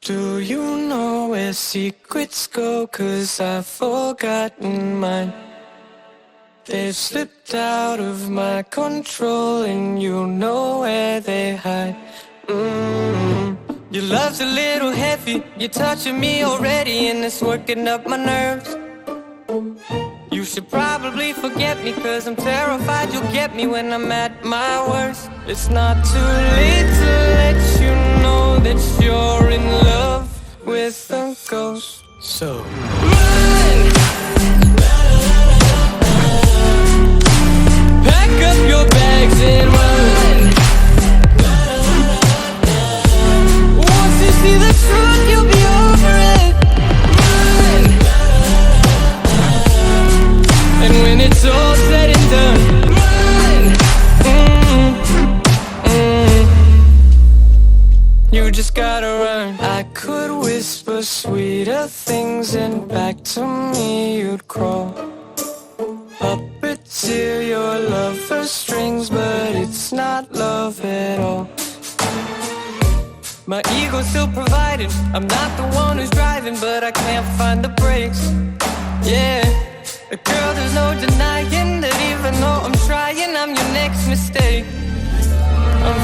Do you know where secrets go? 'Cause I've forgotten mine. They've slipped out of my control, and you know where they hide. Your love's a little heavy, you're touching me already, and it's working up my nerves. You should probably forget me, 'cause I'm terrified you'll get me when I'm at my worst. It's not too late to let you know that you're in love with a ghost. So run! Pack up your bags and run. Once you see the truth, you'll be over it. Run! And when it's all said and done, run! You just gotta run. I could whisper sweeter things, and back to me you'd crawl. Puppeteer your love for strings, but it's not love at all. My ego's still providing, I'm not the one who's driving, but I can't find the brakes. Yeah, girl, there's no denying that even though I'm trying, I'm your next mistake. I'm